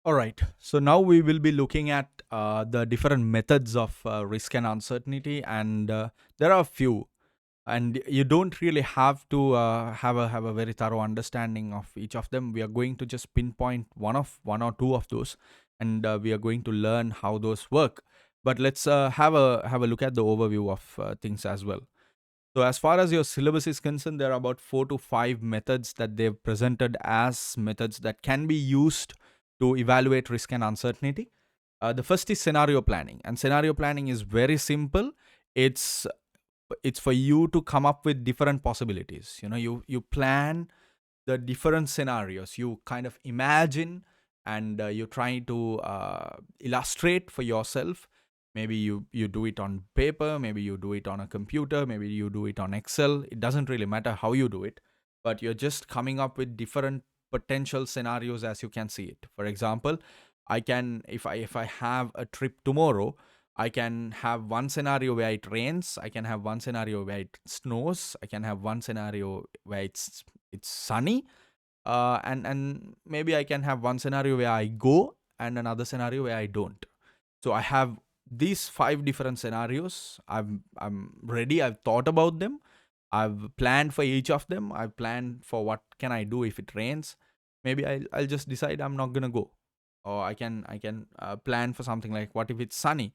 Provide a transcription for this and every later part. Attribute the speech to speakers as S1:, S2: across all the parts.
S1: All right. So now we will be looking at the different methods of risk and uncertainty, and there are a few. And you don't really have to have a very thorough understanding of each of them. We are going to just pinpoint one or two of those, and we are going to learn how those work. But let's have a look at the overview of things as well. So as far as your syllabus is concerned, there are about 4 to 5 methods that they've presented as methods that can be used to evaluate risk and uncertainty. The first is scenario planning, and scenario planning is very simple. It's it's for you to come up with different possibilities. You plan the different scenarios, you kind of imagine, and you try to illustrate for yourself. Maybe you do it on paper, maybe you do it on a computer, maybe you do it on Excel. It doesn't really matter how you do it, but you're just coming up with different potential scenarios as you can see it. For example, I can if I have a trip tomorrow, I can have one scenario where it rains, I can have one scenario where it snows, I can have one scenario where it's sunny, and maybe I can have one scenario where I go and another scenario where I don't. So I have these 5 different scenarios. I'm ready. I've thought about them. I've planned for each of them. I've planned for what can I do if it rains. Maybe I'll just decide I'm not gonna go, or I can plan for something like, what if it's sunny?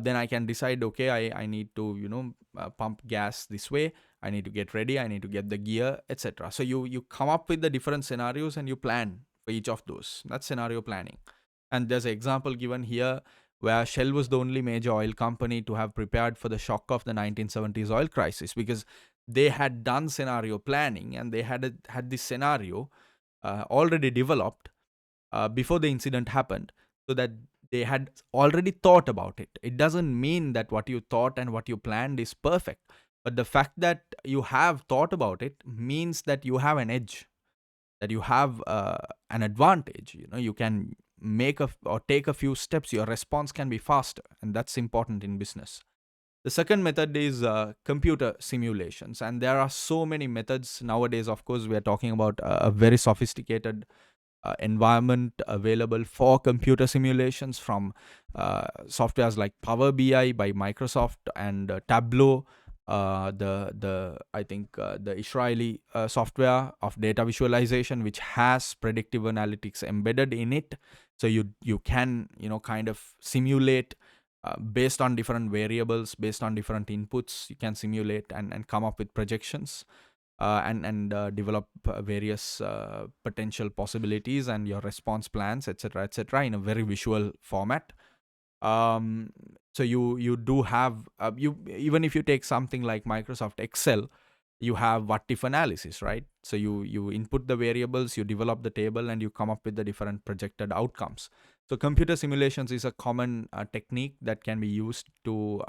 S1: Then I can decide, okay, I need to pump gas this way. I need to get ready. I need to get the gear, etc. So you come up with the different scenarios and you plan for each of those. That's scenario planning. And there's an example given here where Shell was the only major oil company to have prepared for the shock of the 1970s oil crisis, because they had done scenario planning and they had this scenario already developed before the incident happened, so that they had already thought about it. It doesn't mean that what you thought and what you planned is perfect, but the fact that you have thought about it means that you have an edge, that you have an advantage. You can make or take a few steps. Your response can be faster, and that's important in business. The second method is computer simulations, and there are so many methods nowadays. Of course, we are talking about a very sophisticated environment available for computer simulations, from softwares like Power BI by Microsoft, and Tableau, the I think the Israeli software of data visualization, which has predictive analytics embedded in it. So you can kind of simulate based on different variables, based on different inputs. You can simulate and come up with projections, and develop various potential possibilities and your response plans, etc., in a very visual format. um, so you do have, you even if you take something like Microsoft Excel, you have what if analysis, right? So you input the variables, you develop the table, and you come up with the different projected outcomes. So computer simulations is a common technique that can be used to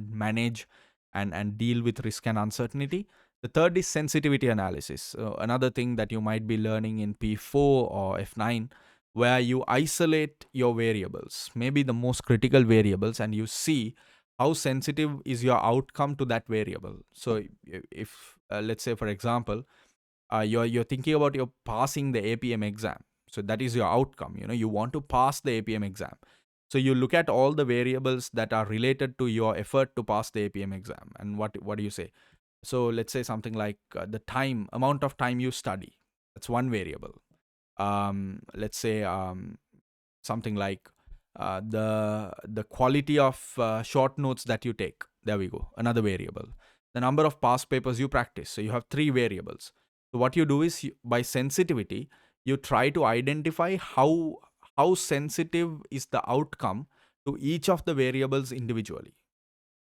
S1: manage and deal with risk and uncertainty. The third is sensitivity analysis. So another thing that you might be learning in P4 or F9, where you isolate your variables, maybe the most critical variables, and you see how sensitive is your outcome to that variable. So if let's say, for example, you're thinking about your passing the APM exam. So that is your outcome. You want to pass the APM exam. So you look at all the variables that are related to your effort to pass the APM exam, and what do you say? So let's say something like the amount of time you study. That's one variable. Let's say something like the quality of short notes that you take. There we go, another variable. The number of past papers you practice. So you have 3 variables. So what you do is, by sensitivity, you try to identify how sensitive is the outcome to each of the variables individually.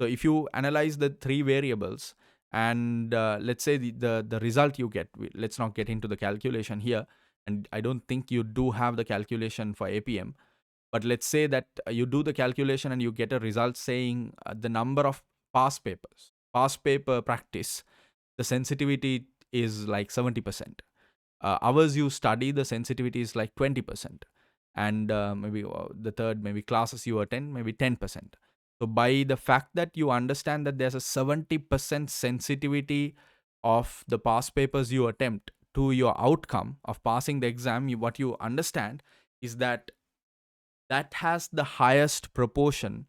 S1: So if you analyze the 3 variables, and let's say the result you get, let's not get into the calculation here, and I don't think you do have the calculation for APM, but let's say that you do the calculation and you get a result saying the number of past paper practice, the sensitivity is like 70%. Hours you study, the sensitivity is like 20%. And maybe the third, maybe classes you attend, maybe 10%. So by the fact that you understand that there's a 70% sensitivity of the past papers you attempt to your outcome of passing the exam, what you understand is that that has the highest proportion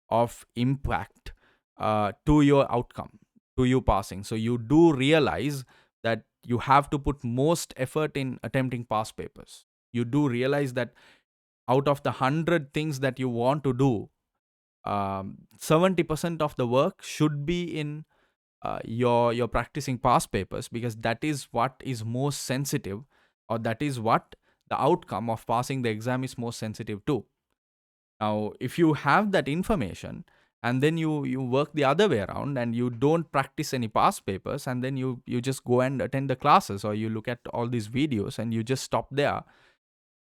S1: of impact to your outcome, to you passing. So you do realize that you have to put most effort in attempting past papers. You do realize that out of the 100 things that you want to do, 70% of the work should be in your practicing past papers, because that is what is most sensitive, or that is what the outcome of passing the exam is most sensitive to. Now, if you have that information and then you work the other way around and you don't practice any past papers, and then you just go and attend the classes, or you look at all these videos and you just stop there,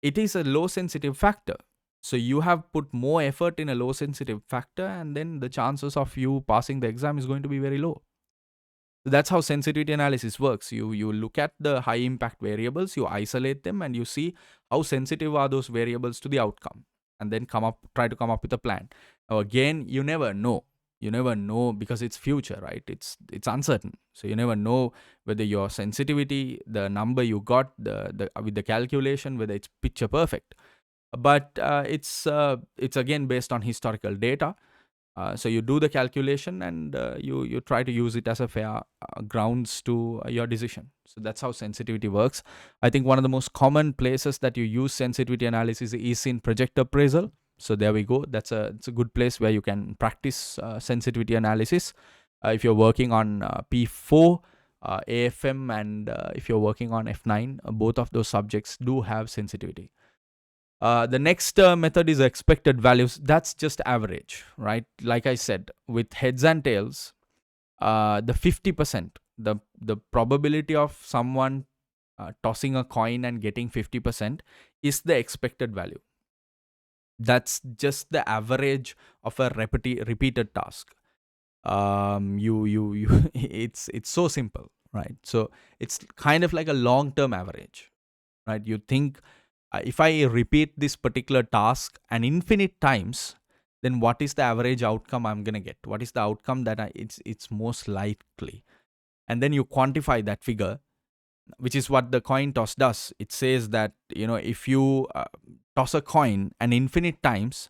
S1: it is a low sensitive factor. So you have put more effort in a low sensitive factor, and then the chances of you passing the exam is going to be very low. So that's how sensitivity analysis works. You look at the high impact variables, you isolate them, and you see how sensitive are those variables to the outcome, and then try to come up with a plan. Now again, you never know. You never know, because it's future, right? It's uncertain. So you never know whether your sensitivity, the number you got, the with the calculation, whether it's picture perfect. But it's again based on historical data. So you do the calculation, and you try to use it as a fair grounds to your decision. So that's how sensitivity works. I think one of the most common places that you use sensitivity analysis is in project appraisal. So there we go. It's a good place where you can practice sensitivity analysis. If you're working on P4, AFM, and if you're working on F9, both of those subjects do have sensitivity. The next method is expected values. That's just average, right? Like I said, with heads and tails, the 50%, the probability of someone tossing a coin and getting 50% is the expected value. That's just the average of a repeated task. It's so simple, right? So it's kind of like a long-term average, right? You think, if I repeat this particular task an infinite times, then what is the average outcome I'm gonna get? What is the outcome that it's most likely? And then you quantify that figure, which is what the coin toss does. It says that, if you toss a coin an infinite times,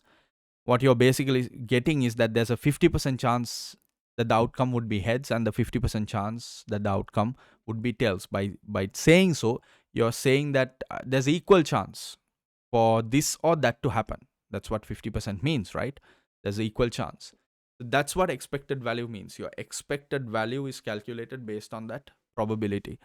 S1: what you're basically getting is that there's a 50% chance that the outcome would be heads, and the 50% chance that the outcome would be tails. By saying so, you're saying that there's equal chance for this or that to happen. That's what 50% means, right? There's an equal chance. That's what expected value means. Your expected value is calculated based on that probability.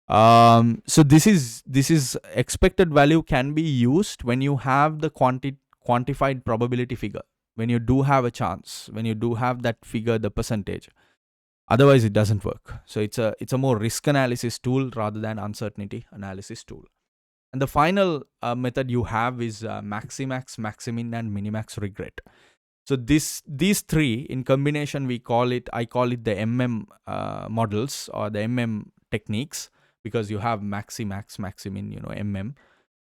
S1: So this is expected value can be used when you have the quantified probability figure, when you do have a chance, when you do have that figure, the percentage. Otherwise, it doesn't work. So it's a more risk analysis tool rather than uncertainty analysis tool. And the final method you have is maximax, maximin, and minimax regret. So these three in combination, I call it the models, or the techniques, because you have maximax, maximin, MM.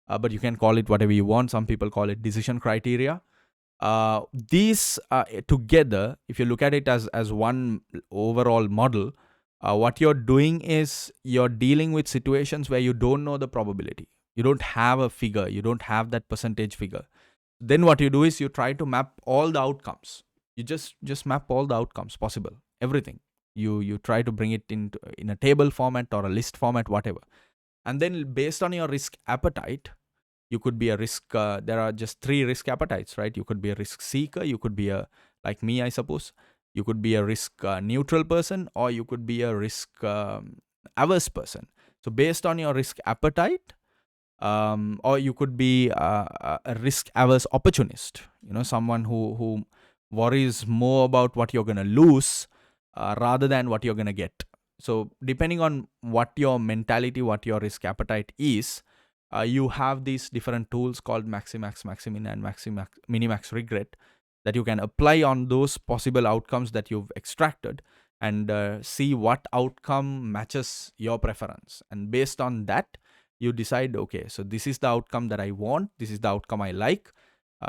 S1: But you can call it whatever you want. Some people call it decision criteria. These together, if you look at it as one overall model, what you're doing is you're dealing with situations where you don't know the probability. You don't have a figure. You don't have that percentage figure. Then what you do is you try to map all the outcomes. You just map all the outcomes possible, everything. You try to bring it in a table format or a list format, whatever. And then based on your risk appetite, you could be a risk. There are just three risk appetites, right? You could be a risk seeker. You could be like me, I suppose. You could be a risk neutral person, or you could be a risk averse person. So based on your risk appetite, or you could be a risk averse opportunist, someone who worries more about what you're going to lose rather than what you're going to get. So depending on what your mentality, what your risk appetite is, you have these different tools called maximax, maximin, and minimax regret that you can apply on those possible outcomes that you've extracted, and see what outcome matches your preference. And based on that, you decide, okay, so this is the outcome that I want, this is the outcome I like.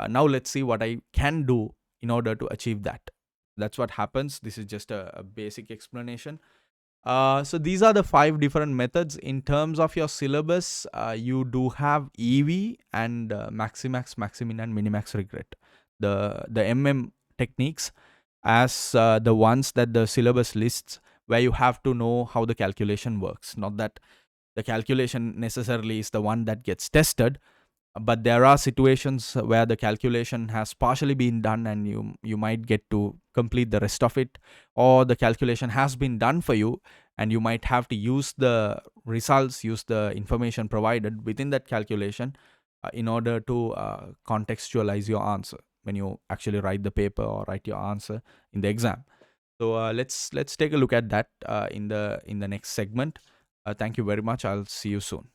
S1: Now let's see what I can do in order to achieve that. That's what happens. This is just a basic explanation. So these are the 5 different methods. In terms of your syllabus, you do have EV and Maximax, Maximin, and Minimax regret. The techniques as the ones that the syllabus lists, where you have to know how the calculation works. Not that the calculation necessarily is the one that gets tested, but there are situations where the calculation has partially been done and you might get to complete the rest of it, or the calculation has been done for you and you might have to use the results, use the information provided within that calculation in order to contextualize your answer when you actually write the paper or write your answer in the exam. So let's take a look at that in the next segment. Thank you very much. I'll see you soon.